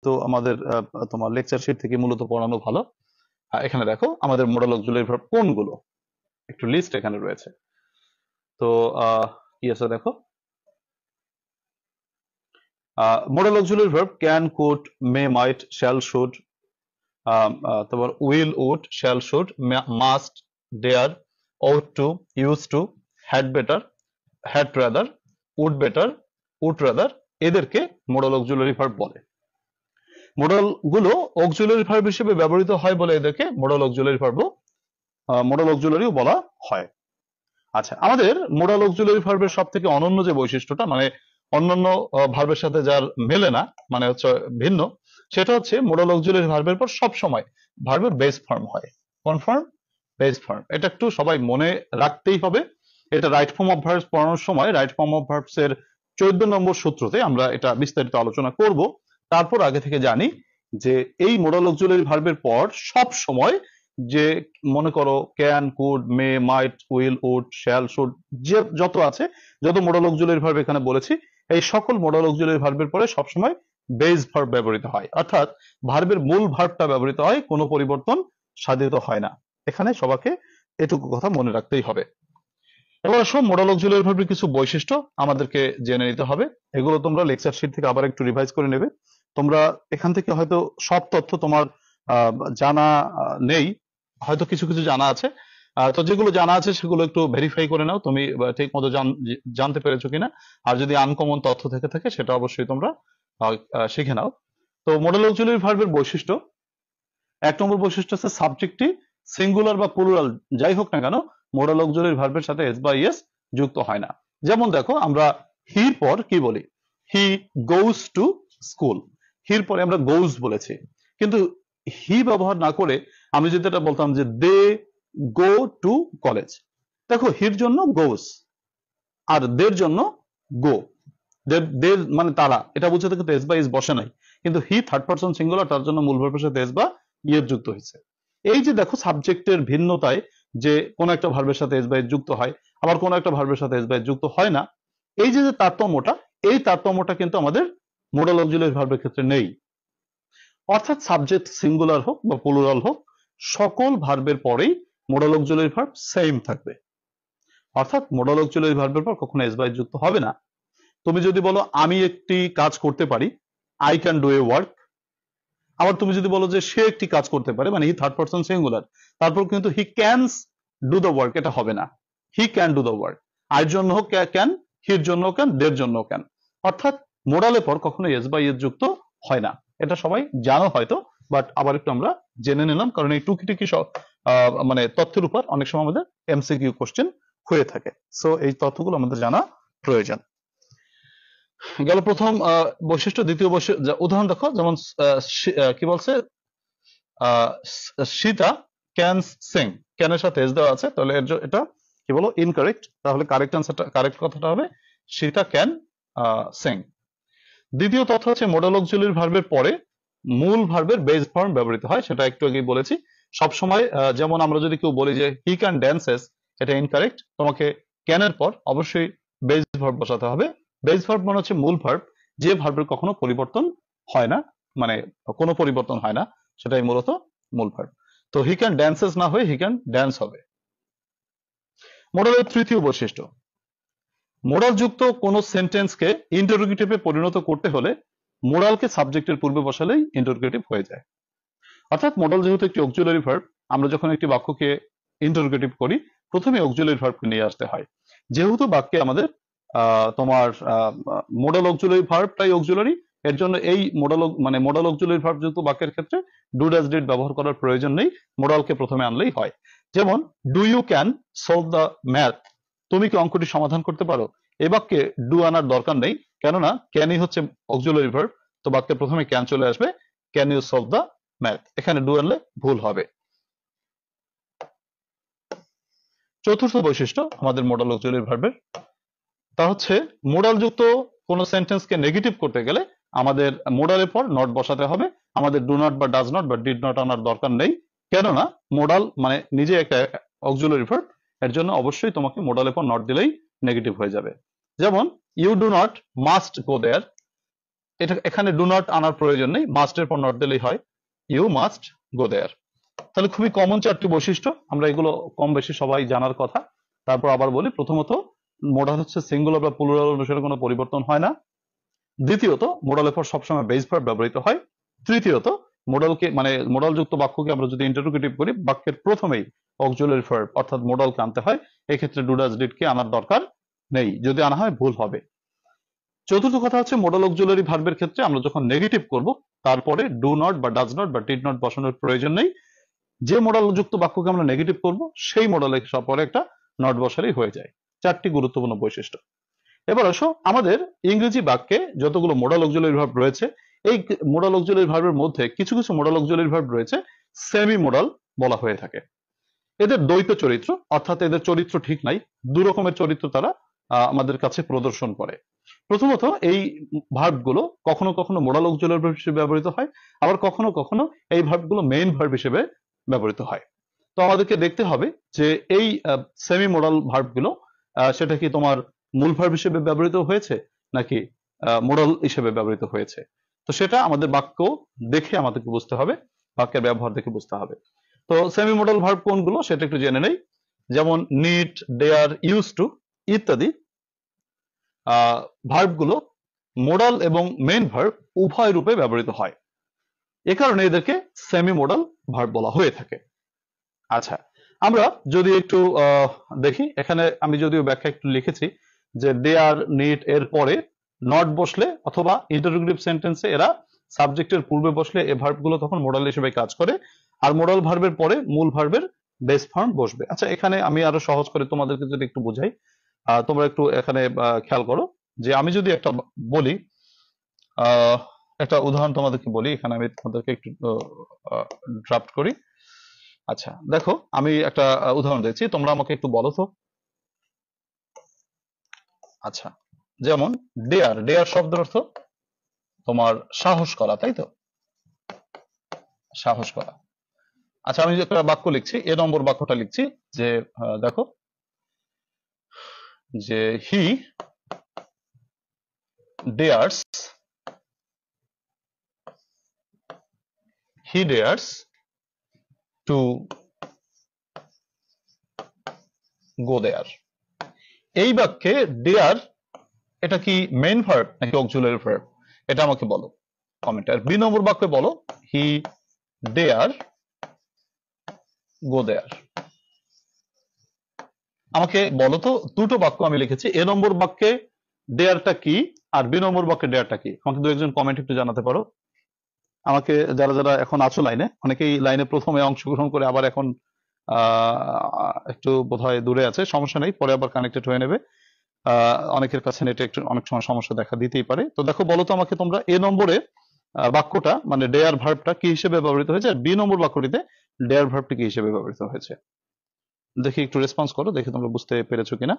তো আমাদের তোমার লেকচার শিট থেকে মূলত পড়ানো ভালো। এখানে দেখো আমাদের মোডাল অক্সিলারি ভার্ব কোনগুলো, একটু লিস্ট এখানে রয়েছে। তো কি আছে দেখো, modal auxiliary verb can, could, may, might, shall, should, তারপর will, would, shall, should, must, dare, ought to, used to, had better, had rather, would better, would rather, এদেরকে মোডাল অক্সিলারি ভার্ব বলে। Modal গুলো auxiliary verb হিসেবে ব্যবহৃত হয় বলে এদেরকে modal auxiliary verb, modal অক্সিলারিও বলা হয়। আচ্ছা, আমাদের মোডাল অক্সিলারি ভার্বের সব থেকে অনন্য যে বৈশিষ্ট্যটা, মানে অন্যান্য ভার্বের সাথে যার মেলে না, মানে হচ্ছে ভিন্ন, সেটা হচ্ছে মোডাল অক্সিলারি ভার্বের পর সব সময় ভার্বের বেস ফর্ম হয়। কোন ফর্ম? Base form. এটা একটু সবাই মনে রাখতেই হবে। এটা রাইট ফর্ম অফ ভার্বস পড়ানোর সময় রাইট ফর্ম অফ ভার্বস এর 14 নম্বর সূত্রতে আমরা এটা বিস্তারিত আলোচনা করব। তারপর আগে থেকে জানি যে এই মোডাল অক্সিলারি ভার্বের পর সব সময় যে, মনে করো can, could, may, might, will, would, shall, should, যে যত আছে, যত মোডাল অক্সিলারি ভার্ব এখানে বলেছি, এই সকল মোডাল অক্সিলারি ভার্বের পরে সবসময় বেস ভার্ব ব্যবহৃত হয়, অর্থাৎ ভার্বের মূল ভার্বটা ব্যবহৃত হয়, কোনো পরিবর্তন সাধিত হয় না। এখানে সবাইকে এটুকু কথা মনে রাখতেই হবে। এবার আসো মোডাল অক্সিলারি ভার্বের কিছু বৈশিষ্ট্য আমাদেরকে জেনে নিতে হবে। এগুলো তোমরা লেকচার শিট থেকে আবার একটু রিভাইজ করে নেবে। তোমরা এখান থেকে হয়তো সব তথ্য তোমার জানা নেই, হয়তো কিছু কিছু জানা আছে। তো যেগুলো জানা আছে সেগুলো একটু ভেরিফাই করে নাও তুমি ঠিক মতো জানতে পেরেছো কিনা। আর যদি আনকমন তথ্য থেকে থাকে সেটা অবশ্যই তোমরা শিখে নাও। তো মোডাল অক্সিলারি ভার্বের বৈশিষ্ট্য, 1 নম্বর বৈশিষ্ট্য হচ্ছে সাবজেক্টটি সিঙ্গুলার বা প্লুরাল যাই হোক না কেন মোডাল অক্সিলারি ভার্বের সাথে এস বা ইএস যুক্ত হয় না। যেমন দেখো, আমরা হির পর কি বলি? হি গোজ টু স্কুল। হির পরে আমরা গোজ বলেছি, কিন্তু হি ব্যবহার না করে আমি যদি এটা বলতাম যে দে গো টু কলেজ, দেখো হির জন্য গোজ আর দের জন্য গো, দের মানে তারা, এটা বুঝতে কিন্তু এস বা ইস বসে নাই, কিন্তু হি থার্ড পারসন সিঙ্গুলার, তার জন্য মূল ভার্বের সাথে এস বা ইয়ের যুক্ত হয়েছে। এই যে দেখো সাবজেক্টের ভিন্নতায় যে কোন একটা ভার্বের সাথে এস বা ইস যুক্ত হয়, আবার কোন একটা ভার্বের সাথে এস বা ইস যুক্ত হয় না, এই যে যে তারতম্যটা, এই তারতম্যটা কিন্তু আমাদের মোডাল অক্সিলারি ভার্বের ক্ষেত্রে নেই। অর্থাৎ সাবজেক্ট সিঙ্গুলার হোক বা প্লুরাল হোক, সকল ভার্বের পরেই মোডাল অক্সিলারি ভার্ব সেম থাকবে। অর্থাৎ মোডাল অক্সিলারি ভার্বের পর কখনো এস বা ইস যুক্ত হবে না। তুমি যদি বলো আমি একটি কাজ করতে পারি, I can do a work. আবার তুমি যদি বলো যে সে একটি কাজ করতে পারে, মানে হি থার্ড পারসন সিঙ্গুলার, তারপর কিন্তু হি ক্যানস ডু দ্য ওয়ার্ক, এটা হবে না। He can do the work, আয়ের জন্য হোক ক্যান, হির জন্য ক্যান, দের জন্য ক্যান। অর্থাৎ মোডালের পর কখনো এস বা ইস যুক্ত হয় না। এটা সবাই জানো হয়তো, বাট আবার একটু আমরা জেনে নিলাম, কারণ এই টুকিটাকি মানে তথ্যের উপর অনেক সময় আমাদের এমসিকিউ কোশ্চেন হয়ে থাকে। সো এই তথ্যগুলো আমাদের জানা প্রয়োজন। গেল প্রথম বৈশিষ্ট্য। দ্বিতীয় বৈশিষ্ট্য, উদাহরণ দেখো, যেমন কি বলছে, সীতা ক্যান সিং, ক্যানের সাথে এস দেওয়া আছে, তাহলে এটা কি বলো? ইনকারেক্ট। তাহলে কারেক্ট আনসারটা, কারেক্ট কথাটা হবে সীতা ক্যান সিং। দ্বিতীয় তথ্য হচ্ছে মোডাল অক্সিলারি ভার্বের পরে মূল ভার্বের বেস ফর্ম ব্যবহৃত হয়, সেটা একটু আগেই বলেছি। সবসময় যেমন আমরা যদি কেউ বলি যে হি ক্যান ড্যান্সেস, এটা ইনকারেক্ট। তোমাকে ক্যানের পর অবশ্যই বেস ভার্ব বসাতে হবে। বেস ভার্ব মানে হচ্ছে মূল ভার্ব, যে ভার্বের কখনো পরিবর্তন হয় না, মানে কোনো পরিবর্তন হয় না, সেটাই মূলত মূল ভার্ব। তো হি ক্যান ড্যান্সেস না হয়ে হি ক্যান ড্যান্স হবে। মোডালের তৃতীয় বৈশিষ্ট্য, মোডাল যুক্ত কোন সেন্টেন্সকে ইন্টারোগেটিভে পরিণত করতে হলে মোডালকে সাবজেক্টের পূর্বে বসালেই ইন্টারোগেটিভ হয়ে যায়। অর্থাৎ মোডাল যেহেতু একটি অক্সিলারি ভার্ব, আমরা যখন একটি বাক্যকে ইন্টারোগেটিভ করি প্রথমে অক্সিলারি ভার্বকে নিয়ে আসতে হয়। যেহেতু বাক্যে আমাদের তোমার মোডাল অক্সিলারি ভার্বটাই অক্সিলারি, এর জন্য এই মোডাল অক্সিলারি ভার্ব যুক্ত বাক্যের ক্ষেত্রে ডু ড্যাশ ডিড ব্যবহার করার প্রয়োজন নেই, মোডালকে প্রথমে আনলেই হয়। যেমন do you can solve the math, তুমি কি অঙ্কটি সমাধান করতে পারো? এই বাক্যে ডু আনার দরকার নেই, কেননা ক্যানই হচ্ছে অক্সিলারি ভার্ব, তো বাক্যে প্রথমে ক্যান চলে আসবে, can you solve the math. এখানে ডু আনলে ভুল হবে। চতুর্থ বৈশিষ্ট্য আমাদের মোডাল অক্সিলারি ভার্বের, তা হচ্ছে মোডাল যুক্ত কোন সেন্টেন্সকে নেগেটিভ করতে গেলে আমাদের মোডালের পর নট বসাতে হবে। আমাদের ডু নট বা ডাজ নট বা ডিড নট আনার দরকার নেই, কেননা মোডাল মানে নিজে একটা অক্সিলারি ভার্ব, এর জন্য অবশ্যই তোমাকে মোডালের পর নট দিলেই নেগেটিভ হয়ে যাবে। যেমন you do not must go there, এটা এখানে ডু নট আনার প্রয়োজন নেই, মাস্টের পর নট দিলেই হয়, ইউ মাস্ট গো দেয়ার। তাহলে খুবই কমন চারটি বৈশিষ্ট্য, আমরা এগুলো কম বেশি সবাই জানার কথা। তারপর আবার বলি, প্রথমত মোডাল হচ্ছে সিঙ্গুলার বা প্লুরাল অনুসারে কোনো পরিবর্তন হয় না। দ্বিতীয়ত মোডালের পর সবসময় বেস ভার্ব ব্যবহৃত হয়। তৃতীয়ত মোডালকে মানে মোডাল যুক্ত বাক্যকে আমরা যদি ইন্টারোগেটিভ করি, বাক্যের প্রথমেই অক্সিলারি ভার্ব অর্থাৎ মোডালকে আনতে হয়। এক্ষেত্রে ডু ডাজ ডিড কে আনার দরকার নেই, যদি আনা হয় ভুল হবে। চতুর্থ কথা হচ্ছে মোডাল অক্সিলারি ভার্বের ক্ষেত্রে আমরা যখন নেগেটিভ করব, তারপরে ডু নট বা ডাজ নট বা ডিড নট বসানোর প্রয়োজন নেই। যে মোডাল যুক্ত বাক্যকে আমরা নেগেটিভ করব, সেই মোডালের পরে একটা নট বসালেই হয়ে যায়। চারটি গুরুত্বপূর্ণ বৈশিষ্ট্য। এবার আসো, আমাদের ইংরেজি বাক্যে যতগুলো মোডাল অক্সিলারি ভার্ব রয়েছে, এই মোডাল অক্সিলারি ভার্বের মধ্যে কিছু কিছু মোডাল অক্সিলারি ভার্ব রয়েছে সেমি মোডাল বলা হয়ে থাকে। এদের দ্বৈত চরিত্র, অর্থাৎ এদের চরিত্র ঠিক নাই, দু রকমের চরিত্র তারা আমাদের কাছে প্রদর্শন করে। প্রথমত, এই ভার্বগুলো কখনো কখনো মোডাল অক্সিলারি ভার্ব হিসেবে ব্যবহৃত হয়, আবার কখনো কখনো এই ভার্বগুলো মেইন ভার্ব হিসেবে ব্যবহৃত হয়। তো আমাদেরকে দেখতে হবে যে এই সেমি মোডাল ভার্বগুলো সেটা কি তোমার মূল ভার্ব হিসেবে ব্যবহৃত হয়েছে নাকি মোডাল হিসেবে ব্যবহৃত হয়েছে। তো সেটা আমাদের বাক্য দেখে আমাদেরকে বুঝতে হবে, বাক্যের ব্যবহার দেখে বুঝতে হবে। তো সেমি মোডাল ভার্ব কোনগুলো সেটা একটু জেনে নেই। যেমন নিড, ডেয়ার, ইউজ টু ইত্যাদি ভার্বগুলো মোডাল এবং মেইন ভার্ব উভয় রূপে ব্যবহৃত হয়, এ কারণে এদেরকে সেমি মোডাল ভার্ব বলা হয়ে থাকে। আচ্ছা, আমরা যদি একটু দেখি, এখানে আমি যদিও ব্যাখ্যা একটু লিখেছি যে দেয়ার, নিড এর পরে নট বসলে অথবা ইন্টারোগেটিভ সেন্টেন্সে এরা সাবজেক্টের পূর্বে বসলে এই ভার্বগুলো তখন মোডাল হিসেবে কাজ করে, আর মোডাল ভার্বের পরে মূল ভার্বের বেস ফর্ম বসবে। আচ্ছা, এখানে আমি আরো সহজ করে তোমাদেরকে যদি একটু বুঝাই, তোমরা একটু এখানে খেয়াল করো যে আমি যদি একটা বলি, একটা উদাহরণ তোমাদেরকে বলি, এখানে আমি তোমাদেরকে একটু ড্রাফট করি। আচ্ছা দেখো, আমি একটা উদাহরণ দিচ্ছি, তোমরা আমাকে একটু বলো তো। আচ্ছা, যেমন ডেয়ার, ডেয়ার শব্দের অর্থ তোমার সাহস করা, তাই তো, সাহস করা। আচ্ছা, আমি যে একটা বাক্য লিখছি, এ নম্বর বাক্যটা লিখছি যে দেখো যে he dares, he dares to go there. এই বাক্যে ডেয়ার এটা কি মেইন ভার্ব নাকি অক্সিলারি ভার্ব, এটা আমাকে বলো কমেন্টে। আর বি নম্বর বাক্যে বলো হি ডেয়ার গো দেয়ার। আমাকে বলো তো, দুটো বাক্য আমি লিখেছি, এ নম্বর বাক্যে ডেয়ারটা কি আর বি নম্বর বাক্যে ডেয়ারটা কি, আমাকে দু একজন কমেন্ট একটু জানাতে পারো আমাকে। যারা যারা এখন আছো লাইনে, অনেকেই লাইনে প্রথমে অংশগ্রহণ করে আবার এখন একটু বোধহয় দূরে আছে, সমস্যা নেই, পরে আবার কানেক্টেড হয়ে নেবে। অনেকের কাছে নেটে একটু অনেক সময় সমস্যা দেখা দিতেই পারে। তো দেখো, বলো তো আমাকে তোমরা, এ নম্বরে বাক্যটা মানে ডেয়ার ভার্বটা কি হিসেবে ব্যবহৃত হয়েছে, আর বি নম্বর বাক্যটিতে ডেয়ার ভার্বটি কি হিসেবে ব্যবহৃত হয়েছে। দেখি একটু রেসপন্স করো, দেখি তোমরা বুঝতে পেরেছো কিনা।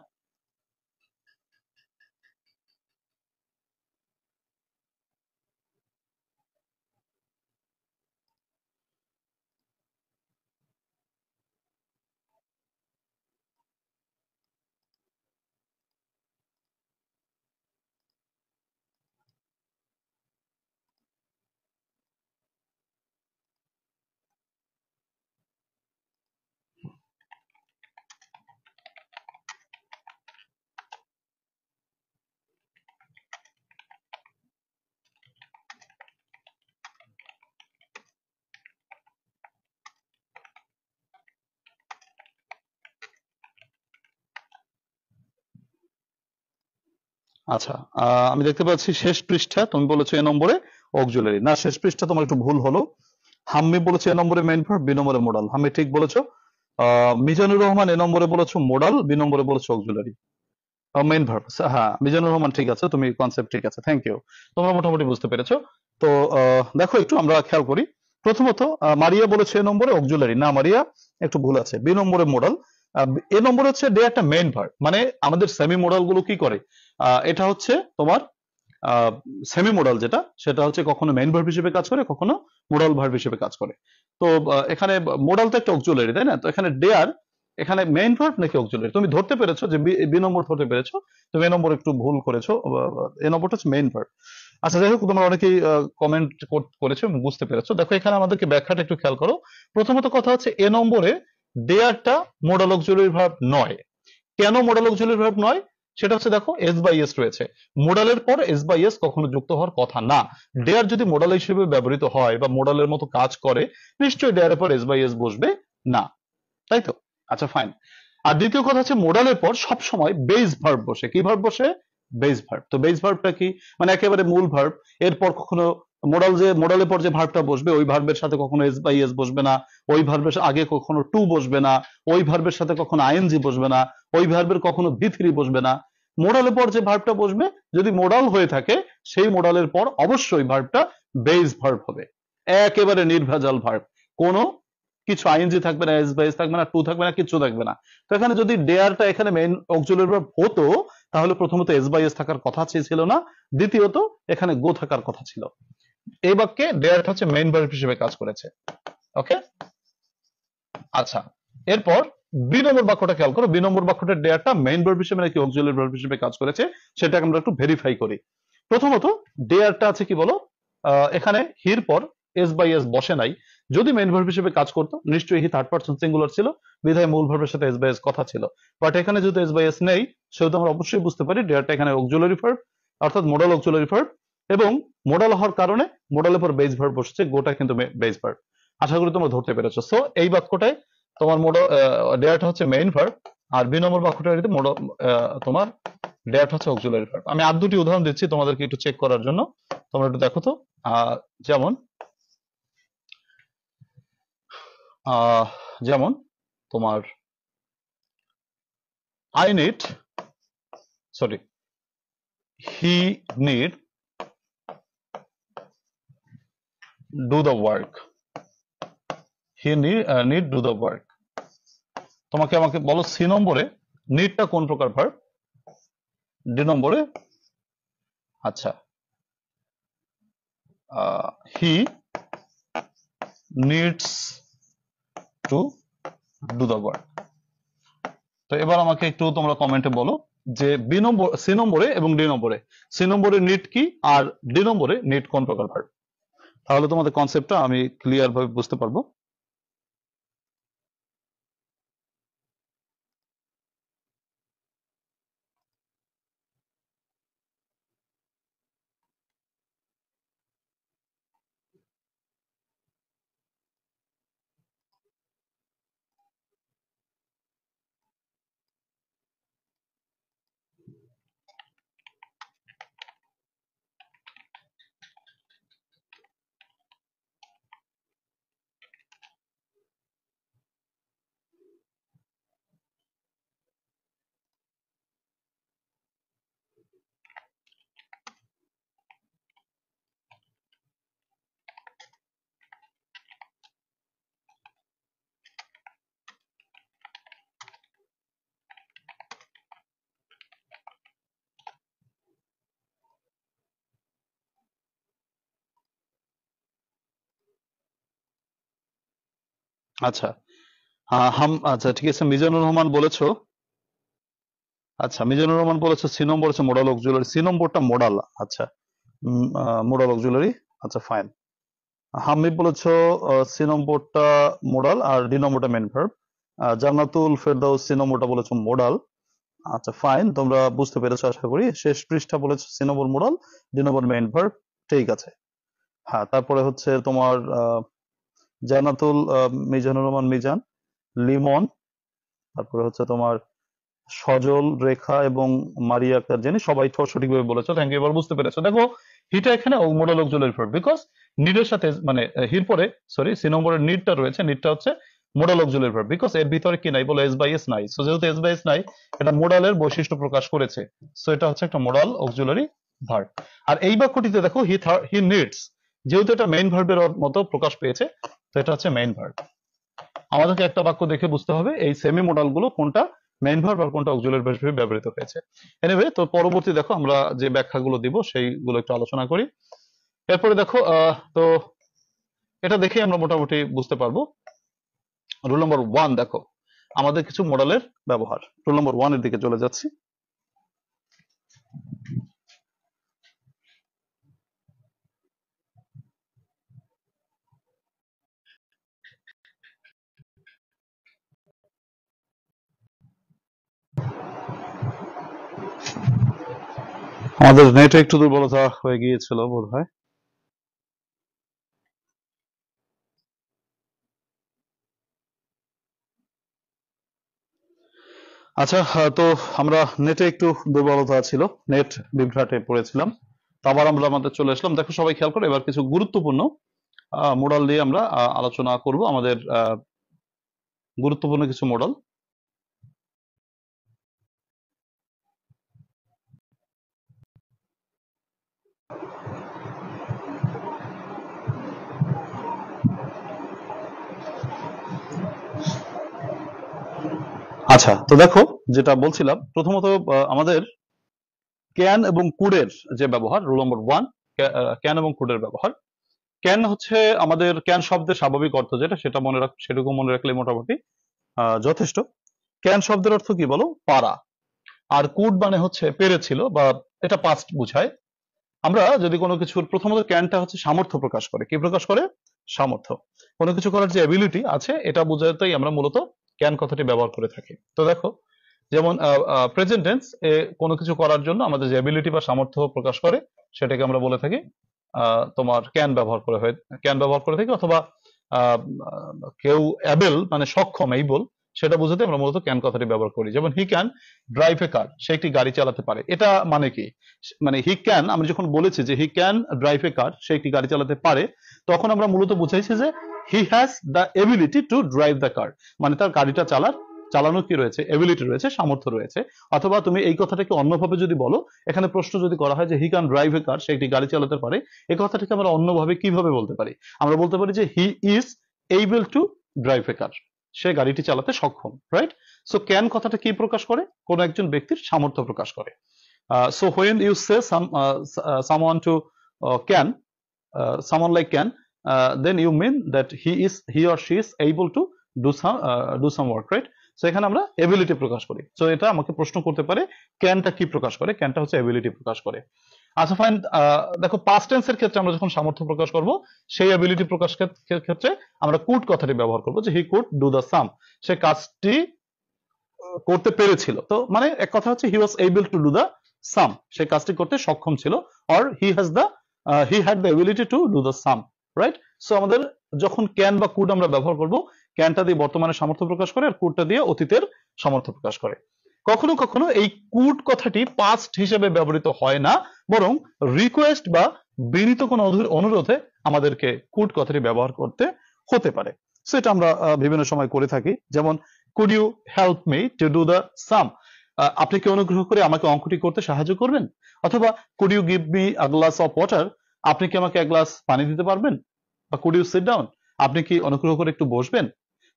আচ্ছা, আমি দেখতে পাচ্ছি শেষ পৃষ্ঠা তুমি বলেছো এ নম্বরে অক্সিলারি, না শেষ পৃষ্ঠা তোমার একটু ভুল হলো। হাম্মি বলেছে এ নম্বরে মেইন ভার্ব, বি নম্বরে মোডাল। হাম্মি ঠিক বলেছো। মিজানুর রহমান এ নম্বরে বলেছো মোডাল, বি নম্বরে বলেছো অক্সিলারি, মেইন ভার্ব। হ্যাঁ, মিজানুর রহমান ঠিক আছে, তুমি কনসেপ্ট ঠিক আছে, থ্যাংক ইউ, তোমরা মোটামুটি বুঝতে পেরেছো। তো দেখো একটু আমরা খেয়াল করি। প্রথমত মারিয়া বলেছে এ নম্বরে অক্সিলারি, না মারিয়া একটু ভুল আছে, বি নম্বরে মোডাল। এ নম্বরে হচ্ছে ডে একটা মেইন ভার্ব, মানে আমাদের সেমি মোডাল গুলো কি করে, এটা হচ্ছে তোমার সেমি মোডাল যেটা, সেটা হচ্ছে কখনো মেইন ভার্ব হিসেবে কাজ করে, কখনো মোডাল ভার্ব হিসেবে কাজ করে। তো এখানে মোডাল তো একটা অক্সিলারি, তাই না, তো এখানে ডেয়ার এখানে মেইন ভার্ব নাকি অক্সিলারি তুমি ধরতে পেরেছো যে বি নম্বর ধরতে পেরেছো, তুমি এ নম্বর একটু ভুল করেছো, এ নম্বরটা হচ্ছে মেইন ভার্ব। আচ্ছা, যাই হোক, তোমরা অনেকেই কমেন্ট করেছো এবং বুঝতে পেরেছো। দেখো এখানে আমাদেরকে ব্যাখ্যাটা একটু খেয়াল করো। প্রথমত কথা হচ্ছে এ নম্বরে দেয়ারটা মোডাল অক্সিলারি ভার্ব নয়। কেন মোডাল অক্সিলারি ভার্ব নয়? সেটা হচ্ছে দেখো এস বাই এস রয়েছে, মোডালের পর এস বাই এস কখনো যুক্ত হওয়ার কথা না। ডেয়ার যদি মোডাল হিসেবে ব্যবহৃত হয় বা মোডালের মতো কাজ করে, নিশ্চয়ই ডেয়ারের পর এস বাই এস বসবে না, তাই তো? আচ্ছা, ফাইন। আর দ্বিতীয় কথা হচ্ছে মোডালের পর সবসময় বেস ভার্ব বসে। কি ভার্ব বসে? Base verb. তো বেস ভার্বটা কি? মানে একেবারে মূল ভার্ব। এরপর কখনো মোডালের পর যে ভার্বটা বসবে ওই ভার্বের সাথে কখনো এস বাই এস বসবে না, ওই ভার্বের আগে কখনো টু বসবে না, ওই ভার্বের সাথে কখনো আইএনজি বসবে না, ওই ভার্বের কখনো বি থ্রি বসবে না। মোডালের পর যে ভার্বটা বসবে, যদি মোডাল হয়ে থাকে, সেই মোডালের পর অবশ্যই ভার্বটা বেস ভার্ব হবে, একেবারে নির্ভেজাল ভার্ব। কোনো কিছু আইএনজি থাকবে না, এস বাই এস থাকবে না, টু থাকবে না, কিছু থাকবে না। তো এখানে যদি ডেয়ারটা এখানে মেইন অক্সিলারি ভার্ব হতো, তাহলে প্রথমত এস বাই এস থাকার কথা ছিল না, দ্বিতীয়ত এখানে গো থাকার কথা ছিল। এই বাক্যে ডেয়ারটা হচ্ছে মেইন ভার্ব হিসেবে কাজ করেছে। ওকে, আচ্ছা। এরপর বি নম্বর বাক্যটা খেয়াল করো। বি নম্বর বাক্যটার ডেয়ারটা মেইন ভার্ব হিসেবে নাকি অক্সিলারি ভার্ব হিসেবে কাজ করেছে, সেটা আমরা একটু ভেরিফাই করি। প্রথমত ডেয়ারটা আছে কি বলো, এখানে হির পর এস বাই এস বসে নাই। যদি মেইন ভার্ব হিসেবে কাজ করতো, নিশ্চয়ই হি থার্ড পারসন সিঙ্গুলার ছিল, বিধায় মূল ভার্বের সাথে এস বাই এস কথা ছিল। বাট এখানে যেহেতু এস বাই এস নেই, সেহেতু আমরা অবশ্যই বুঝতে পারি ডেয়ারটা এখানে অক্সিলারি ভার্ব, অর্থাৎ মোডাল অক্সিলারি ভার্ব। এবং মোডাল হওয়ার কারণে মোডালের পর বেস ভার্ব বসেছে, গোটা কিন্তু বেস ভার্ব। আশা করি তোমরা ধরতে পেরেছো। সো এই বাক্যটায় তোমার ডেয়ারটা হচ্ছে মেইন ভার্ব, আর বি নম্বর বাক্যটা তোমার ডেয়ারটা হচ্ছে অক্সিলারি ভার্ব। আমি আর দুটি উদাহরণ দিচ্ছি তোমাদেরকে একটু চেক করার জন্য, তোমরা একটু দেখো তো। যেমন যেমন তোমার I need, sorry, he need do the work, he need do the work. আমাকে বলো সি নম্বরে নিডটা কোন প্রকার ভার্ব? ডি নম্বরে, আচ্ছা, হি needs to do the work. তো এবার আমাকে একটু তোমরা কমেন্টে বলো যে বি নম্বর, সি নম্বরে এবং ডি নম্বরে, সি নম্বরে নিড কি আর ডি নম্বরে নিড কোন প্রকার ভার্ব? তাহলে তোমাদের কনসেপ্টটা আমি ক্লিয়ার ভাবে বুঝতে পারবো। আচ্ছা, আচ্ছা, ঠিক আছে, মিজানুর রহমান বলেছো। আচ্ছা, মিজানুর রহমান বলেছো সি নম্বর হচ্ছে মোডাল অক্সিলারি, সি নম্বরটা মোডাল। আচ্ছা, মোডাল অক্সিলারি। আচ্ছা, ফাইন। হামিদ বলেছো সি নম্বরটা মোডাল আর ডি নম্বরটা মেন ভার্ব। জান্নাতুল ফেরদাউস সি নম্বরটা বলেছো মোডাল। আচ্ছা, ফাইন, তোমরা বুঝতে পেরেছো আশা করি। শেষ পৃষ্ঠা বলেছো সি নম্বর মোডাল, ডি নম্বর মেইন ভার্ব। ঠিক আছে। হ্যাঁ, তারপরে হচ্ছে তোমার জান্নাতুল, মিজানুর রহমান মিজান, লিমন, তারপরে হচ্ছে তোমার সজল, রেখা এবং মারিয়া আক্তার জেনি, সবাই সঠিকভাবে বলেছো। Thank you. এবার বুঝতে পেরেছো। দেখো হিটা এখানে মোডাল অক্সিলারি ভার্ব, বিকজ নিডের সাথে মানে হির পরে, সরি, সি নম্বরের নিডটা রয়েছে, নিডটা হচ্ছে মোডাল অক্সিলারি ভার্ব, বিকজ এর ভিতরে কি নাই বলো, এস বাই এস নাই। সো যেহেতু এস বাই এস নাই, এটা মোডালের বৈশিষ্ট্য প্রকাশ করেছে। সো এটা হচ্ছে একটা মোডাল অক্সিলারি ভার্ব। আর এই বাক্যটিতে দেখো হি নিডস, যেহেতু এটা মেইন ভার্বের মতো প্রকাশ পেয়েছে, তো এটা হচ্ছে মেইন ভার্ব। আমাদেরকে একটা বাক্য দেখে বুঝতে হবে এই সেমি মোডাল গুলো কোনটা মেইন ভার্ব আর কোনটা অক্সিলারি ভার্ব হিসেবে ব্যবহৃত হয়েছে। এনিওয়ে, তো পরবর্তী দেখো আমরা যে ব্যাখ্যাগুলো দিব সেইগুলো একটু আলোচনা করি। এরপরে দেখো তো এটা দেখে আমরা মোটামুটি বুঝতে পারবো। রুল নম্বর 1 দেখো আমাদের কিছু মডেলের ব্যবহার। রুল নম্বর 1 এর দিকে চলে যাচ্ছি। আমাদের নেটে একটু দুর্বলতা হয়ে গিয়েছিল বোধহয়। আচ্ছা, তো আমরা নেটে একটু দুর্বলতা ছিল, নেট বিভ্রাটে পড়েছিলাম। তো আবার আমরা আমাদের চলে আসলাম। দেখো সবাই খেয়াল করো, এবার কিছু গুরুত্বপূর্ণ মডেল দিয়ে আমরা আলোচনা করব, আমাদের গুরুত্বপূর্ণ কিছু মডেল। আচ্ছা, তো দেখো যেটা বলছিলাম, প্রথমত আমাদের ক্যান এবং কুডের যে ব্যবহার, রুল নম্বর 1, ক্যান এবং কুডের ব্যবহার। ক্যান হচ্ছে আমাদের ক্যান শব্দের স্বাভাবিক অর্থ যেটা, সেটা মনে রাখ, সেটুকু মনে রাখলে মোটামুটি যথেষ্ট। ক্যান শব্দের অর্থ কি বলো? পারা। আর কুড মানে হচ্ছে পেরেছিল, বা এটা পাস্ট বুঝায়। আমরা যদি কোনো কিছুর, প্রথমত ক্যানটা হচ্ছে সামর্থ্য প্রকাশ করে। কি প্রকাশ করে? সামর্থ্য। কোনো কিছু করার যে এবিলিটি আছে, এটা বোঝাতেই আমরা মূলত ক্যান কথাটি ব্যবহার করে থাকি। তো দেখো, যেমন প্রেজেন্ট টেন্স এ কোনো কিছু করার জন্য আমাদের যে এবিলিটি বা সামর্থ্য প্রকাশ করে, সেটাকে আমরা বলে থাকি তোমার ক্যান ব্যবহার করে, ক্যান ব্যবহার করে থাকি। অথবা আহ, কেউ অ্যাবেল মানে সক্ষম, এই বল, সেটা বোঝাতে আমরা মূলত ক্যান কথাটি ব্যবহার করি। যেমন he can drive a car, সে একটি গাড়ি চালাতে পারে। এটা মানে কি? মানে হি ক্যান, আমি যখন বলেছি যে he can drive a car, সে একটি গাড়ি চালাতে পারে, তখন আমরা মূলত বুঝাইছি যে he has the ability to drive the car, মানে তার গাড়িটা চালানোর কি রয়েছে? এবিলিটি রয়েছে, সামর্থ্য রয়েছে। অথবা তুমি এই কথাটাকে অন্যভাবে যদি বলো, এখানে প্রশ্ন যদি করা হয় যে he can drive a car, সে একটি গাড়ি চালাতে পারে, এই কথাটাকে আমরা অন্যভাবে কিভাবে বলতে পারি? আমরা বলতে পারি যে he is able to drive a car, সে গাড়িটি চালাতে সক্ষম, রাইট? সো ক্যান কথাটা কি প্রকাশ করে? কোন একজন ব্যক্তির সামর্থ্য প্রকাশ করে। So when you say someone to can, someone like can, then you mean that he or she is able to do some work, right? So এখানে আমরা এবিলিটি প্রকাশ করি। সো এটা আমাকে প্রশ্ন করতে পারে ক্যানটা কি প্রকাশ করে? ক্যানটা হচ্ছে এবিলিটি প্রকাশ করে। আচ্ছা ফাইন, দেখো পাস্ট টেন্সের ক্ষেত্রে আমরা যখন সামর্থ্য প্রকাশ করব, সেই এবিলিটি প্রকাশ ক্ষেত্রে আমরা কুড কথাটি ব্যবহার করব, যে he could do the same, সে কাজটি করতে পেরেছিল। তো মানে এক কথা হচ্ছে he was able to do the same, সে কাজটি করতে সক্ষম ছিল। Or he had the ability to do the same, right? So আমাদের যখন ক্যান বা কুড আমরা ব্যবহার করব, ক্যানটা দিয়ে বর্তমানে সামর্থ্য প্রকাশ করে, আর কুডটা দিয়ে অতীতের সামর্থ্য প্রকাশ করে। কখনো কখনো এই কুড কথাটি পাস্ট হিসেবে ব্যবহৃত হয় না, বরং রিকোয়েস্ট বা বিনীত কোনো অনুরোধে আমাদেরকে কুড কথাটি ব্যবহার করতে হতে পারে। সেটা আমরা বিভিন্ন সময় করে থাকি। যেমন could you help me to do the sum, আপনি কি অনুগ্রহ করে আমাকে অঙ্কটি করতে সাহায্য করবেন? অথবা could you give me a glass of water, আপনি কি আমাকে এক গ্লাস পানি দিতে পারবেন? বা could you sit down, আপনি কি অনুগ্রহ করে একটু বসবেন?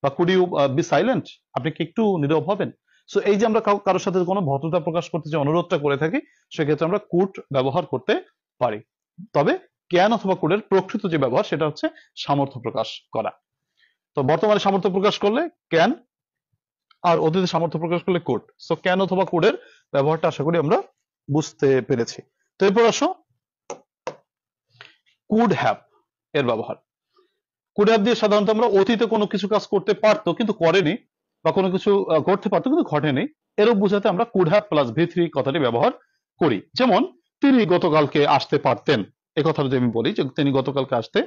বা could you be silent, আপনি কি একটু নীরব হবেন? সো এই যে আমরা কারোর সাথে কোনো ভদ্রতা প্রকাশ করতে যে অনুরোধটা করে থাকি, সেক্ষেত্রে আমরা কুড ব্যবহার করতে পারি। তবে ক্যান অথবা কুডের প্রকৃত যে ব্যবহার, সেটা হচ্ছে সামর্থ্য প্রকাশ করা। তো বর্তমানে সামর্থ্য প্রকাশ করলে ক্যান, আর অতীতে সামর্থ্য প্রকাশ করলে কোড। সো ক্যান অথবা কোডের ব্যবহারটা আশা করি আমরা বুঝতে পেরেছি। তো এরপর আসো কুড হ্যাভ এর ব্যবহার। কুড হ্যাভ দিয়ে সাধারণত আমরা অতীতে কোনো কিছু কাজ করতে পারতো কিন্তু করেনি, বা কোনো কিছু করতে পারতো কিন্তু ঘটেনি, এরূপ বোঝাতে আমরা কুড হ্যাভ প্লাস ভি3 কথাটি ব্যবহার করি। যেমন তিনি গতকালকে আসতে পারতেন, এই কথা যদি আমি বলি যে তিনি গতকালকে আসতে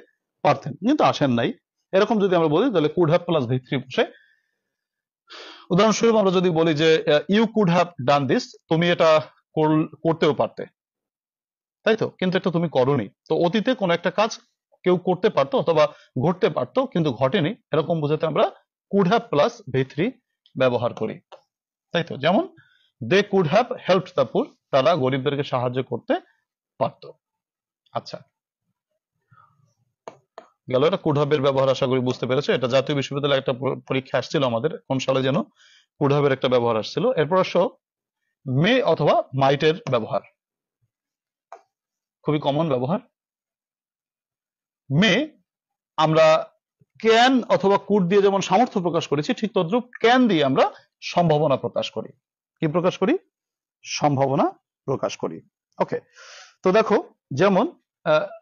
পারতেন কিন্তু আসেন নাই, এরকম যদি আমরা বলি, তাহলে কুড হ্যাভ প্লাস ভি3 বসে। উদাহরণস্বরূপ আমরা যদি বলি যে you could have done this, তুমি এটা করতেও পারতে, তাই তো, কিন্তু এটা তুমি করোনি। তো অতীতে কোনো একটা কাজ কেউ করতে পারতো অথবা ঘটতে পারতো কিন্তু ঘটেনি, এরকম বোঝাতে আমরা কুড হ্যাভ প্লাস ভি3 ব্যবহার করি, তাই তো। যেমন they could have helped the poor, তারা গরিবদেরকে সাহায্য করতে পারতো। আচ্ছা, গেল এটা কুড হ্যাভ এর ব্যবহার, আশা করি বুঝতে পেরেছো। এটা জাতীয় বিশ্ববিদ্যালয়ে একটা পরীক্ষা আসছিল আমাদের, কোন সালে যেন কুড হ্যাভ এর একটা ব্যবহার আসছিল। এরপর আসো মে অথবা মাইটের ব্যবহার, খুবই কমন ব্যবহার। মে আমরা ক্যান অথবা কুড দিয়ে যেমন সামর্থ্য প্রকাশ করেছি, ঠিক তদ্রুপ ক্যান দিয়ে আমরা সম্ভাবনা প্রকাশ করি। কি প্রকাশ করি? সম্ভাবনা প্রকাশ করি। ওকে, তো দেখো যেমন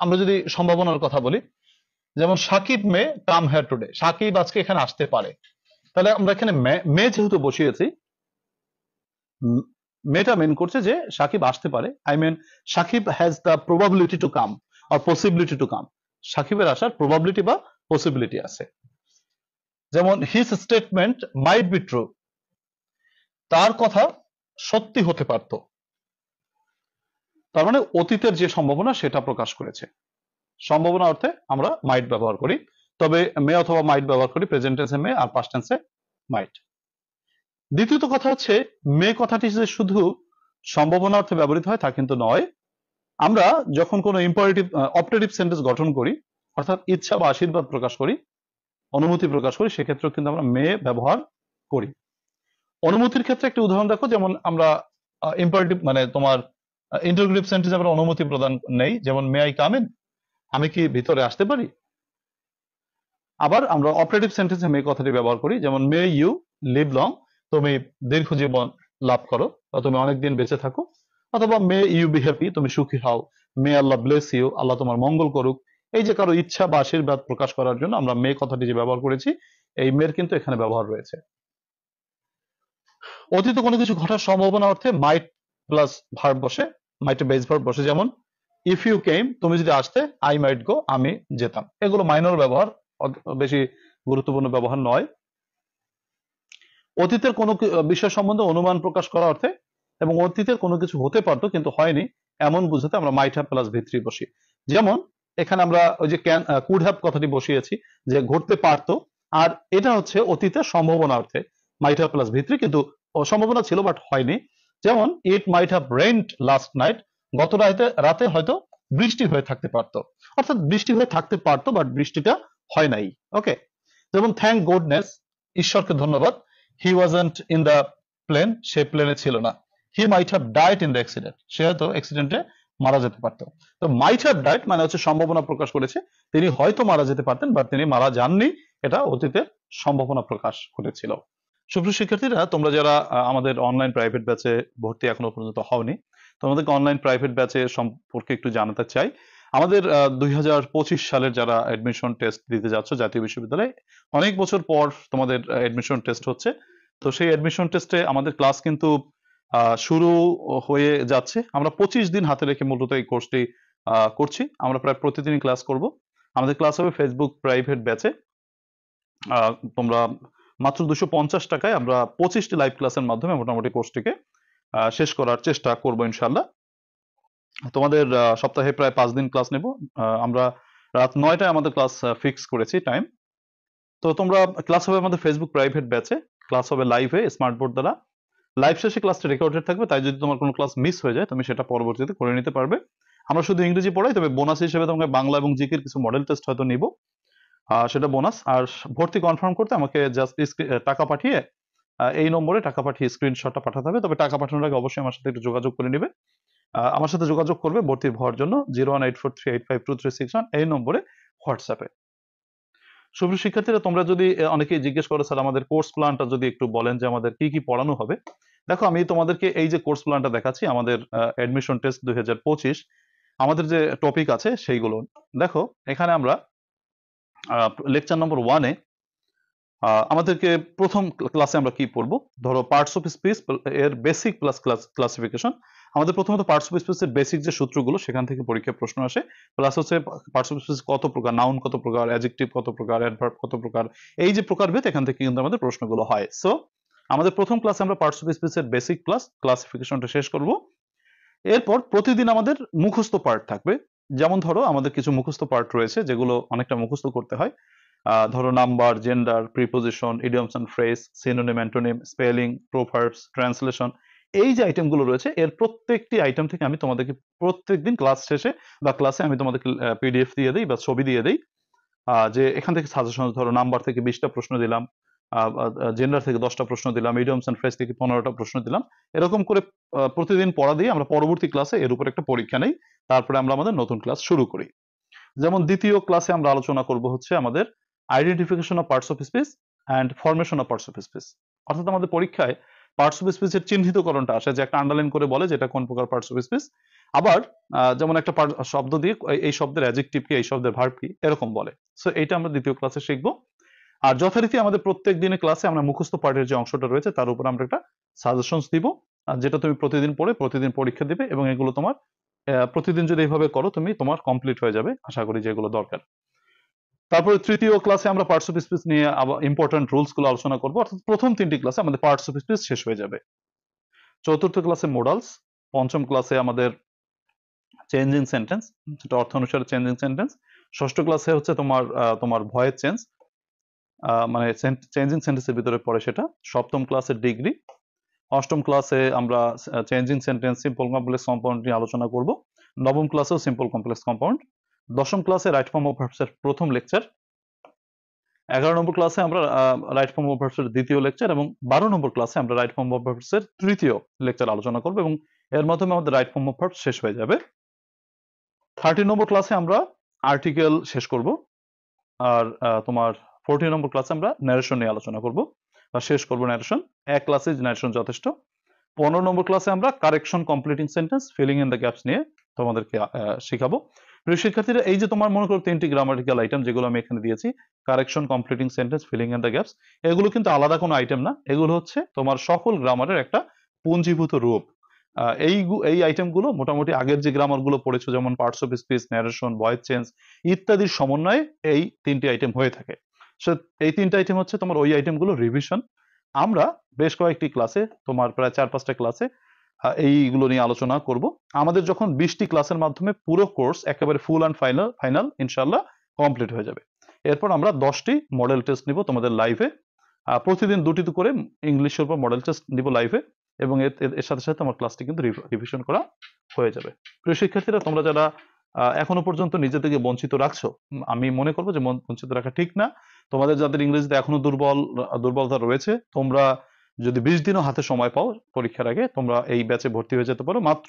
আমরা যদি সম্ভাবনার কথা বলি, যেমন সাকিব মে কাম হেয়ার টুডে, সাকিব আজকে এখানে আসতে পারে। তাহলে আমরা এখানে মে যেহেতু বসিয়েছি, মেটা মেন করছে যে সাকিব আসতে পারে, I mean Sakib has the probability to come or possibility to come, সাকিবের আসার প্রবাবিলিটি বা পসিবিলিটি আছে। যেমন his statement might be true, তার কথা সত্যি হতে পারত, তার মানে অতীতের যে সম্ভাবনা সেটা প্রকাশ করেছে। সম্ভাবনা অর্থে আমরা মাইট ব্যবহার করি, তবে মে অথবা মাইট ব্যবহার করি প্রেজেন্ট টেন্সে মে আর পাস্ট টেন্সে মাইট। দ্বিতীয়ত কথা হচ্ছে মে কথাটি যে শুধু সম্ভাবনা অর্থে ব্যবহৃত হয় তা কিন্তু নয়। আমরা যখন কোনো ইম্পারেটিভ অপটেটিভ সেন্টেন্স গঠন করি, অর্থাৎ ইচ্ছা বা আশীর্বাদ প্রকাশ করি, অনুমতি প্রকাশ করি, সেক্ষেত্রেও কিন্তু আমরা মে ব্যবহার করি। অনুমতির ক্ষেত্রে একটা উদাহরণ দেখো, যেমন আমরা ইম্পারেটিভ মানে তোমার ইন্টারোগেটিভ সেন্টেন্সে আমরা অনুমতি প্রদান নেই, যেমন মে আই কাম ইন, আমি কি ভিতরে আসতে পারি। আবার আমরা অপারেটিভ সেন্টেন্সে মে কথাটি ব্যবহার করি, যেমন মে ইউ লিভ লং, তুমি দীর্ঘ জীবন লাভ করো বা তুমি অনেকদিন বেঁচে থাকো। অথবা মে ইউ বি হ্যাপি, তুমি সুখী হও। মে আল্লাহ ব্লেস ইউ, আল্লাহ তোমার মঙ্গল করুক। এই যে কারো ইচ্ছা বা আশীর্বাদ প্রকাশ করার জন্য আমরা মে কথাটি যে ব্যবহার করেছি, এই মের কিন্তু এখানে ব্যবহার রয়েছে। অতীতে কোনো কিছু ঘটার সম্ভাবনা অর্থে মাইট প্লাস ভার্ব বসে, মাইট বেস ভার্ব বসে, যেমন ইফ ইউ কেম, তুমি যদি আসতে, আই মাইট গো, আমি যেতাম। এগুলো মাইনর ব্যবহার, বেশি গুরুত্বপূর্ণ ব্যবহার নয়। অতীতের কোনো বিষয় সম্বন্ধে অনুমান প্রকাশ করা অর্থে এবং অতীতের কোনো কিছু হতে পারতো কিন্তু হয়নি এমন বুঝাতে আমরা মাইট হ্যাভ প্লাস ভি3 বসি। যেমন এখানে আমরা ওই যে ক্যান কুড হ্যাভ কথাটি বসিয়েছি যে ঘটতে পারতো, আর এটা হচ্ছে অতীতের সম্ভাবনা অর্থে মাইট হ্যাভ প্লাস ভি3, কিন্তু সম্ভাবনা ছিল বাট হয়নি। যেমন it might have rained last night, গত রাতে হয়তো বৃষ্টি হয়ে থাকতে পারতো, অর্থাৎ বৃষ্টি হয়ে থাকতে পারতো বাট বৃষ্টিটা হয় নাই। ওকে, যেমন থ্যাংক গডনেস, ঈশ্বরকে ধন্যবাদ, he wasn't in the plane, সে প্লেনে ছিল না। He might have died in the accident, সে হয়তো অ্যাক্সিডেন্টে মারা যেতে পারতো। তো মাইট হ্যাভ ডাইড মানে হচ্ছে সম্ভাবনা প্রকাশ করেছে, তিনি হয়তো মারা যেতে পারতেন বাট তিনি মারা যাননি, এটা অতীতের সম্ভাবনা প্রকাশ করেছিল। সুপ্রিয় শিক্ষার্থীরা, তোমরা যারা আমাদের অনলাইন প্রাইভেট ব্যাচে ভর্তি এখনো পর্যন্ত হওনি, তোমাদেরকে অনলাইন প্রাইভেট ব্যাচে সম্পর্কে একটু জানাতে চাই। আমাদের 2025 সালের যারা অ্যাডমিশন টেস্ট দিতে যাচ্ছ জাতীয় বিশ্ববিদ্যালয়ে, অনেক বছর পর তোমাদের অ্যাডমিশন টেস্ট হচ্ছে। তো সেই অ্যাডমিশন টেস্টে আমাদের ক্লাস কিন্তু শুরু হয়ে যাচ্ছে। আমরা 25 দিন হাতে রেখে মূলত এই কোর্সটি করছি। আমরা প্রায় প্রতিদিনই ক্লাস করব। আমাদের ক্লাস হবে ফেসবুক প্রাইভেট ব্যাচে। তোমরা মাত্র 250 টাকায় আমরা 25টি লাইভ ক্লাসের মাধ্যমে মোটামুটি কোর্সটিকে শেষ করার চেষ্টা করব ইনশাল্লাহ। তোমাদের সপ্তাহে প্রায় 5 দিন ক্লাস নেব। আমরা রাত 9টায় আমাদের ক্লাস ফিক্স করেছি টাইম। তো তোমরা ক্লাস হবে আমাদের ফেসবুক প্রাইভেট ব্যাচে, ক্লাস হবে লাইভে স্মার্ট বোর্ড দ্বারা। লাইভ শেষে ক্লাসটা রেকর্ডেড থাকবে, তাই যদি তোমার কোনো ক্লাস মিস হয়ে যায় তুমি সেটা পরবর্তীতে করে নিতে পারবে। আমরা শুধু ইংরেজি পড়াই, তবে বোনাস হিসেবে তোমাকে বাংলা এবং জিকের কিছু মডেল টেস্ট হয়তো নিব, সেটা বোনাস। আর ভর্তি কনফার্ম করতে আমাকে জাস্ট টাকা পাঠিয়ে এই নম্বরে টাকা পাঠিয়ে স্ক্রিনশটটা পাঠাতে হবে। তবে টাকা পাঠানোর আগে অবশ্যই আমার সাথে একটু যোগাযোগ করে নিবে। আমার সাথে যোগাযোগ করবে ভর্তি হওয়ার জন্য 01843852361 এই নম্বরে হোয়াটসঅ্যাপে। সুপ্রিয় শিক্ষার্থীরা, তোমরা যদি অনেকেই জিজ্ঞেস করো স্যার আমাদের কোর্স প্ল্যানটা যদি একটু বলেন যে আমাদের কি কি পড়ানো হবে। দেখো, আমি তোমাদেরকে এই যে কোর্স প্ল্যানটা দেখাচ্ছি, আমাদের অ্যাডমিশন টেস্ট 2025, আমাদের যে টপিক আছে সেইগুলো দেখো। এখানে আমরা লেকচার নম্বর 1-এ আমাদেরকে প্রথম ক্লাসে আমরা কি পড়বো, ধরো পার্টস অফ স্পিচ এর বেসিক প্লাস ক্লাসিফিকেশন। আমাদের প্রথমত পার্টস অফ স্পিচের বেসিক যে সূত্রগুলো সেখান থেকে পরীক্ষায় প্রশ্ন আসে, প্লাস হচ্ছে পার্টস অফ স্পিচ কত প্রকার, নাউন কত প্রকার, অ্যাডজেক্টিভ কত প্রকার, অ্যাডভার্ব কত প্রকার, এই যে প্রকারভেদ এখান থেকে কিন্তু আমাদের প্রশ্নগুলো হয়। সো আমাদের প্রথম ক্লাসে আমরা পার্টস অফ স্পিচের বেসিক প্লাস ক্লাসিফিকেশনটা শেষ করব। এরপর প্রতিদিন আমাদের মুখস্থ পার্ট থাকবে। যেমন ধরো আমাদের কিছু মুখস্থ পার্ট রয়েছে যেগুলো অনেকটা মুখস্থ করতে হয়। ধরো number, gender, preposition, idioms and phrase, synonym, antonym, spelling, proverbs, translation, এই যে আইটেমগুলো রয়েছে এর প্রত্যেকটি আইটেম থেকে আমি তোমাদেরকে প্রত্যেকদিন ক্লাস শেষে বা ক্লাসে আমি তোমাদেরকে পিডিএফ দিয়ে দিই বা ছবি দিয়ে দিই, যে এখান থেকে সাজেশন, ধরো নাম্বার থেকে 20টা প্রশ্ন দিলাম, জেন্ডার থেকে 10টা প্রশ্ন দিলাম, ইডিয়মস এন্ড ফ্রেজ থেকে 15টা প্রশ্ন দিলাম। এরকম করে প্রতিদিন পড়া দিয়ে আমরা পরবর্তী ক্লাসে এর উপর একটা পরীক্ষা নেই, তারপরে আমরা আমাদের নতুন ক্লাস শুরু করি। যেমন দ্বিতীয় ক্লাসে আমরা আলোচনা করব হচ্ছে আমাদের identification of parts of speech and formation of parts of speech. অর্থাৎ আমাদের পরীক্ষায় পার্টস অফ স্পিচের চিহ্নিতকরণটা আসে, যে একটা আন্ডারলাইন করে বলে যেটা কোন প্রকার পার্টস অফ স্পিচ। আবার যেমন একটা শব্দ দিয়ে এই শব্দের অ্যাডজেক্টিভ কি, এই শব্দের ভার্ব কি, এরকম বলে। সো এইটা আমরা দ্বিতীয় ক্লাসে শিখবো। আর যথারীতি আমাদের প্রত্যেক দিনের ক্লাসে আমরা মুখস্থ পার্টের যে অংশটা রয়েছে তার উপর আমরা একটা সাজেশনস দিব। যেটা তুমি প্রতিদিন পড়ে প্রতিদিন পরীক্ষা দিবে, এবং এগুলো তোমার প্রতিদিন যদি এইভাবে করো তুমি তোমার কমপ্লিট হয়ে যাবে, আশা করি যে এগুলো দরকার। তারপরে তৃতীয় ক্লাসে আমরা পার্টস অফ স্পিচ নিয়ে আবার ইম্পর্টেন্ট রুলস গুলো আলোচনা করবো, অর্থাৎ প্রথম 3টি ক্লাসে আমাদের পার্টস অফ স্পিচ শেষ হয়ে যাবে। চতুর্থ ক্লাসে মোডালস, পঞ্চম ক্লাসে আমাদের চেঞ্জিং সেন্টেন্স, যেটা অর্থ অনুসারে চেঞ্জিং সেন্টেন্স। ষষ্ঠ ক্লাসে হচ্ছে তোমার ভয়েস চেঞ্জ, মানে চেঞ্জিং সেন্টেন্সের ভিতরে পড়ে সেটা। সপ্তম ক্লাসে ডিগ্রি। অষ্টম ক্লাসে আমরা changing sentence, simple complex compound নিয়ে আলোচনা করব। নবম ক্লাসেও সিম্পল কমপ্লেক্স কম্পাউন্ড। দশম ক্লাসে রাইট ফর্ম অফ ভার্বস এর প্রথম লেকচার। 11 নম্বর ক্লাসে আমরা রাইট ফর্ম অফ ভার্বস এর দ্বিতীয় লেকচার, এবং 12 নম্বর ক্লাসে আমরা রাইট ফর্ম অফ ভার্বস এর তৃতীয় লেকচার আলোচনা করব, এবং এর মাধ্যমে আমাদের রাইট ফর্ম অফ ভার্বস শেষ হয়ে যাবে। 13 নম্বর ক্লাসে আমরা আর্টিকেল শেষ করব, আর তোমার 14 নম্বর ক্লাসে আমরা ন্যারেশন নিয়ে আলোচনা করব বা শেষ করব ন্যারেশন। এক ক্লাসে ন্যারেশন যথেষ্ট। 15 নম্বর ক্লাসে আমরা correction, completing sentence, filling in the gaps নিয়ে তোমাদেরকে শেখাবো। প্রিয় শিক্ষার্থীরা, এই যে তোমার মনে করো 3টি গ্রামাটিক্যাল আইটেম যেগুলো আমি এখানে দিয়েছি, correction, completing sentence, filling in the gaps, এগুলো কিন্তু আলাদা কোনো আইটেম না, এগুলো হচ্ছে তোমার সকল গ্রামারের একটা পুঞ্জীভূত রূপ। এই আইটেমগুলো মোটামুটি আগের যে গ্রামারগুলো পড়েছো, যেমন parts of speech, narration, voice change ইত্যাদির সমন্বয়ে এই 3টি আইটেম হয়ে থাকে। সো এই 3টা আইটেম হচ্ছে তোমার ওই আইটেমগুলো রিভিশন। আমরা বেশ কয়েকটি ক্লাসে, তোমার প্রায় 4-5টা ক্লাসে এইগুলো নিয়ে আলোচনা করব। আমাদের যখন 20টি ক্লাসের মাধ্যমে পুরো কোর্স একেবারে ফুল অ্যান্ড ফাইনাল ইনশাল্লাহ কমপ্লিট হয়ে যাবে, এরপর আমরা 10টি মডেল টেস্ট নিব তোমাদের লাইভে। প্রতিদিন 2টি করে ইংলিশের উপর মডেল টেস্ট নিব লাইভে, এবং এর সাথে সাথে আমার ক্লাসটি কিন্তু রিভিশন করা হয়ে যাবে। প্রিয় শিক্ষার্থীরা, তোমরা যারা এখনো পর্যন্ত নিজে থেকে বঞ্চিত রাখছো, আমি মনে করবো যে বঞ্চিত রাখা ঠিক না। তোমাদের যাদের ইংরেজিতে এখনো দুর্বলতা রয়েছে, তোমরা যদি 20 দিনও হাতে সময় পাও পরীক্ষার আগে, তোমরা এই ব্যাচে ভর্তি হয়ে যেতে পারো। মাত্র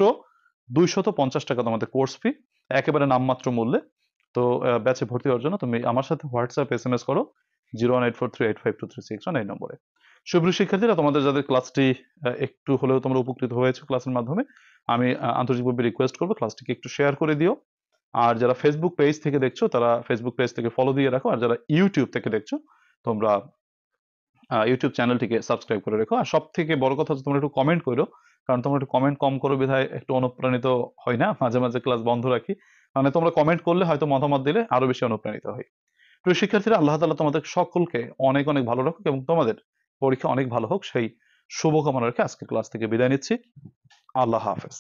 250 টাকা তোমাদের কোর্স ফি, একেবারে নামমাত্র মূল্যে। তো ব্যাচে ভর্তি হওয়ার জন্য তুমি আমার সাথে হোয়াটসঅ্যাপ SMS করো 01843852361 এই নম্বরে। সুপ্রিয় শিক্ষার্থীরা, তোমাদের যাদের ক্লাসটি একটু হলেও তোমরা উপকৃত হয়েছো ক্লাসের মাধ্যমে, আমি আন্তরিকভাবে রিকোয়েস্ট করবো ক্লাসটিকে একটু শেয়ার করে দিও। আর যারা ফেসবুক পেজ থেকে দেখছো, তারা ফেসবুক পেজ থেকে ফলো দিয়ে রাখো। আর যারা ইউটিউব থেকে দেখছো, তোমরা ইউটিউব চ্যানেলটিকে সাবস্ক্রাইব করে রেখো। আর সব থেকে বড় কথা হচ্ছে তোমরা একটু কমেন্ট করো, কারণ তোমরা একটু কমেন্ট কম করো বিধায় একটু অনুপ্রাণিত হয় না, মাঝে মাঝে ক্লাস বন্ধ রাখি। মানে তোমরা কমেন্ট করলে, হয়তো মতামত দিলে আরো বেশি অনুপ্রাণিত হয়। প্রিয় শিক্ষার্থীরা, আল্লাহ তাআলা তোমাদের সকলকে অনেক অনেক ভালো রাখুক, এবং তোমাদের পরীক্ষা অনেক ভালো হোক, সেই শুভকামনা রেখে আজকে ক্লাস থেকে বিদায় নিচ্ছি। আল্লাহ হাফেজ।